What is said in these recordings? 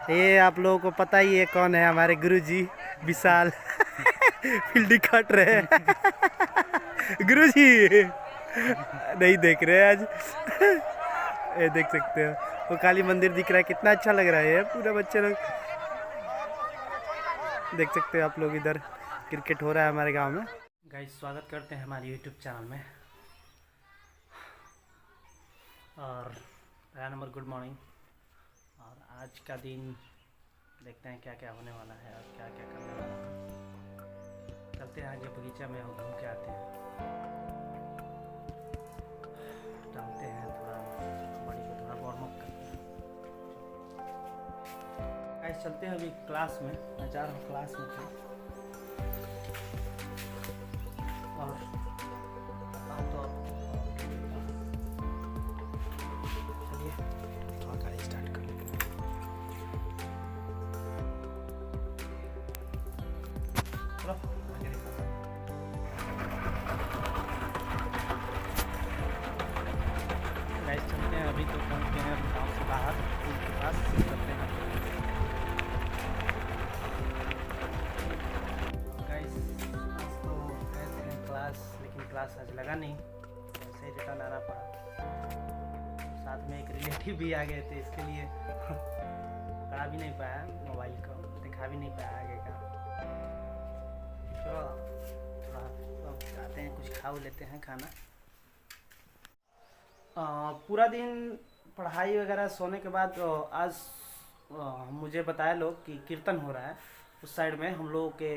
ये आप लोगों को पता ही है कौन है, हमारे गुरुजी विशाल फील्डिंग काट रहे हैं। गुरुजी नहीं देख रहे हैं आज। ये देख सकते हो वो काली मंदिर दिख रहा है, कितना अच्छा लग रहा है ये पूरा। बच्चे लोग देख सकते हो आप लोग, इधर क्रिकेट हो रहा है हमारे गांव में। गाइस स्वागत करते हैं हमारे यूट्यूब चैनल में। और पहला नंबर गुड मॉर्निंग। और आज का दिन देखते हैं क्या क्या होने वाला है और क्या क्या करने वाला है। चलते हैं आगे बगीचा में और घूम के आते हैं, डालते हैं थोड़ा बॉडी को, थोड़ा वार्म अप करते हैं। गाइस चलते हैं अभी क्लास में, मैं जा रहा हूँ क्लास में थे। और तो चलिए थोड़ा गाड़ी स्टार्ट कर लेते हैं। चलो आगे दिखाता हूँ। गाइस चलते हैं, अभी तो पहुँच गए हैं गाँव से बाहर, स्कूल के पास चलते हैं। गाइस आज तो गए थे क्लास, लेकिन क्लास आज लगा नहीं, ऐसे ही रिटर्न आना पड़ा। साथ में एक रिलेटिव भी आ गए थे, इसके लिए पकड़ा भी नहीं पाया मोबाइल को, दिखा भी नहीं पाया आगे का। चलो थोड़ा अब खाते हैं, कुछ खा लेते हैं खाना। पूरा दिन पढ़ाई वगैरह सोने के बाद आज मुझे बताया लोग कि कीर्तन हो रहा है उस साइड में। हम लोगों के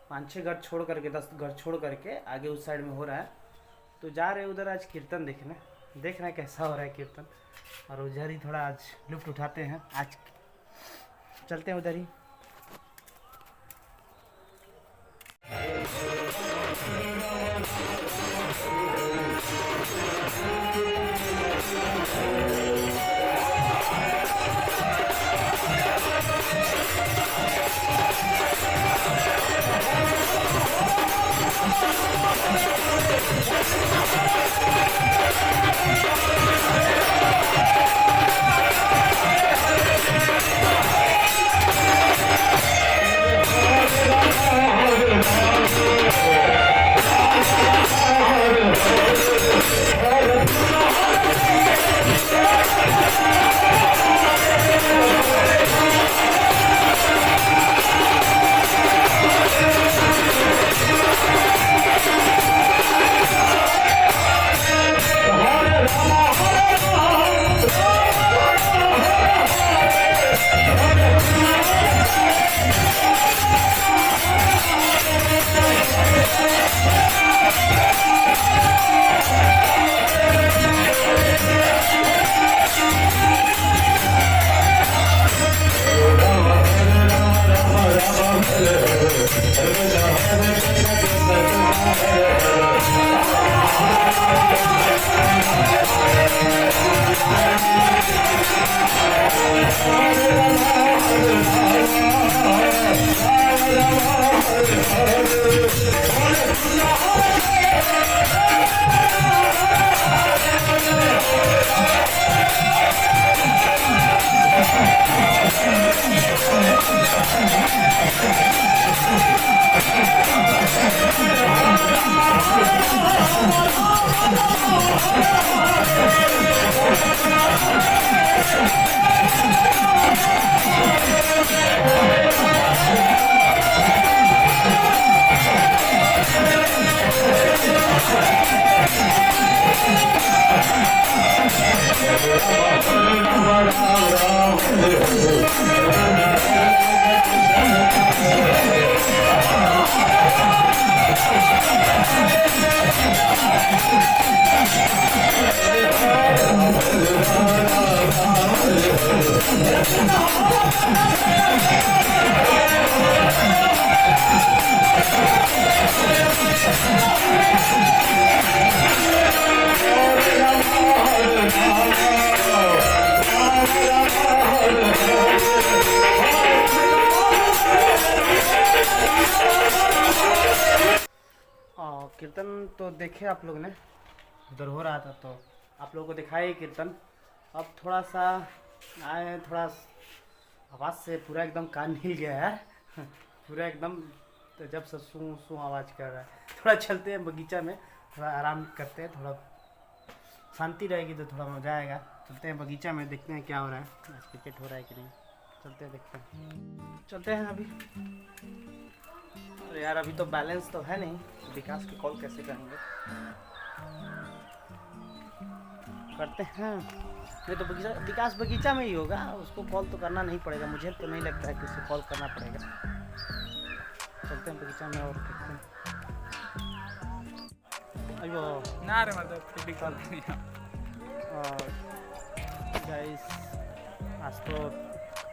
5-6 घर छोड़ करके, 10 घर छोड़ करके आगे उस साइड में हो रहा है, तो जा रहे उधर आज कीर्तन देखने। देख रहे हैं कैसा हो रहा है कीर्तन, और उधर ही थोड़ा आज लुफ्त उठाते हैं। आज चलते हैं उधर ही। कीर्तन तो देखे आप लोग ने, उधर हो रहा था तो आप लोगों को दिखाए कीर्तन। अब थोड़ा सा आए हैं, थोड़ा आवाज़ से पूरा एकदम कान हिल गया यार। पूरा एकदम तो जब से सू सू आवाज़ कर रहा है। थोड़ा चलते हैं बगीचा में, थोड़ा आराम करते हैं, थोड़ा शांति रहेगी तो थोड़ा मज़ा आएगा। चलते हैं बगीचा में, देखते हैं क्या हो रहा है, आज क्रिकेट हो रहा है कि नहीं। चलते हैं, देखते हैं, चलते हैं अभी। अरे यार अभी तो बैलेंस तो है नहीं, विकास की कॉल कैसे करेंगे। करते हैं, नहीं तो बगीचा, विकास बगीचा में ही होगा, उसको कॉल तो करना नहीं पड़ेगा। मुझे तो नहीं लगता है कि उसको कॉल करना पड़ेगा। चलते हैं बगीचा में और देखते हैं। अयो ना रे मतलब कॉल नहीं। और गाइस आज तो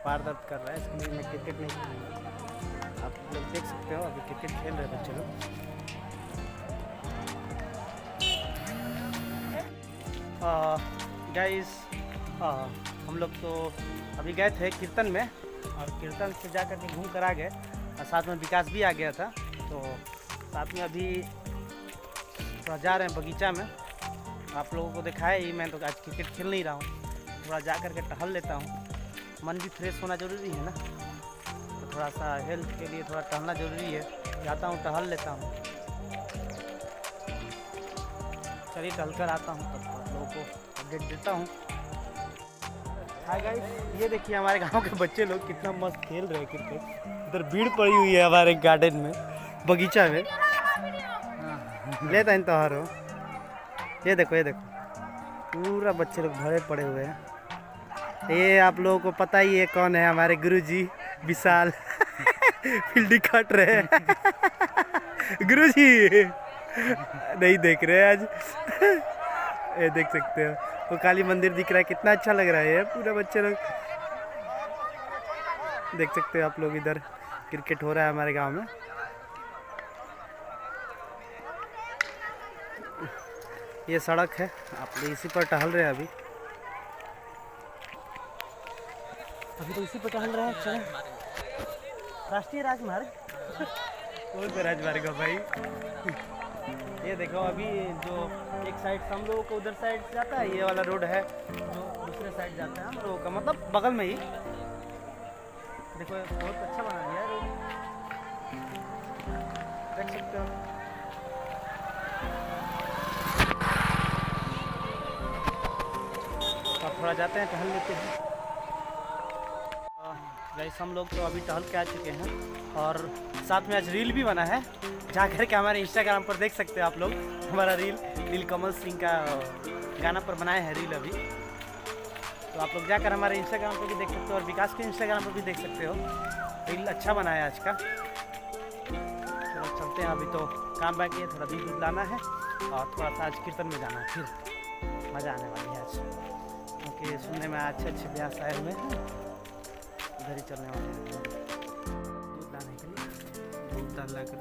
पैर दर्द कर रहा है, इसलिए मैं क्रिकेट नहीं खेलूँगा। आप लोग देख सकते हो अभी क्रिकेट खेल रहे बच्चे लोग। गाइस हम लोग तो अभी गए थे कीर्तन में, और कीर्तन से जा कर के घूम कर आ गए, और साथ में विकास भी आ गया था। तो साथ में अभी थोड़ा जा रहे हैं बगीचा में। आप लोगों को दिखाया ही, मैं तो आज क्रिकेट खेल नहीं रहा हूँ, थोड़ा जा कर के टहल लेता हूँ। मन भी फ्रेश होना ज़रूरी है ना, तो थोड़ा सा हेल्थ के लिए थोड़ा टहलना ज़रूरी है। जाता हूँ, टहल लेता हूँ। चलिए टहल कर आता हूँ, तब आप लोगों को अपडेट देता हूँ। हाय गाइस, ये देखिए हमारे गांव के बच्चे लोग कितना मस्त खेल रहे हैं क्रिकेट। इधर भीड़ पड़ी हुई है हमारे गार्डन में, बगीचा में। लेता इन त्योहार हो, ये देखो ये देखो, पूरा बच्चे लोग भरे पड़े हुए हैं। ये आप लोगों को पता ही है कौन है, हमारे गुरुजी विशाल। फील्डिंग काट रहे हैं। गुरुजी नहीं देख रहे आज। ये देख सकते हो, वो काली मंदिर दिख रहा है, कितना अच्छा लग रहा है। ये पूरा बच्चे लोग देख सकते हो आप लोग, इधर क्रिकेट हो रहा है हमारे गांव में। ये सड़क है, आप लोग इसी पर टहल रहे हैं अभी तो इसी पर टहल रहे हैं। चलो, राष्ट्रीय राजमार्ग। कौन सा राजमार्ग है भाई? ये देखो अभी जो एक साइड से हम लोगों को उधर साइड जाता है, ये वाला रोड है, जो दूसरे साइड जाता है हम लोगों का, मतलब बगल में ही। देखो बहुत अच्छा बना दिया है रोड, देख सकते हो। अब थोड़ा जाते हैं, टहल लेते हैं। गाइस हम लोग तो अभी टहल के आ चुके हैं, और साथ में आज रील भी बना है, जा कर के हमारे इंस्टाग्राम पर देख सकते हो आप लोग। हमारा रील नीलकमल सिंह का गाना पर बनाए हैं रील अभी, तो आप लोग जाकर हमारे इंस्टाग्राम पर भी देख सकते हो, और विकास के इंस्टाग्राम पर भी देख सकते हो। रील अच्छा बना है आज का। चलो चलते हैं, अभी तो काम बाकी है, थोड़ा दूध लाना है, और थोड़ा सा आज कीर्तन में जाना है, फिर मज़ा आने वाली है आज, क्योंकि सुनने में अच्छे अच्छे ब्यास आए हुए हैं, उधर ही चलने वाले हैं दूध लाने के लिए। दूध डाल कर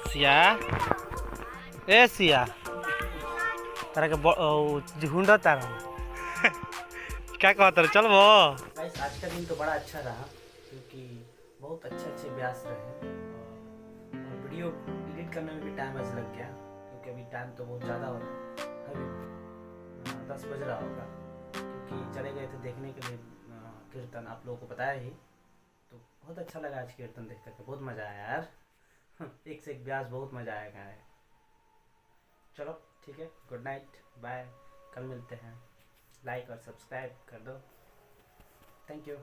सिया, ए सिया तारा के ढूंढा तारा। क्या कहता है, चल वो। आज का दिन तो बड़ा अच्छा रहा, क्योंकि बहुत अच्छे अच्छे ब्यास रहे, और वीडियो एडिट करने में भी टाइम आज लग गया, क्योंकि अभी टाइम तो बहुत ज़्यादा हो रहा है, अभी 10 बज रहा होगा, क्योंकि चले गए थे देखने के लिए कीर्तन, आप लोगों को बताया ही। तो बहुत अच्छा लगा आज कीर्तन देख करके, बहुत मज़ा आया यार। एक से एक ब्यास, बहुत मज़ा आएगा है। चलो ठीक है, गुड नाइट, बाय, कल मिलते हैं। लाइक और सब्सक्राइब कर दो, थैंक यू।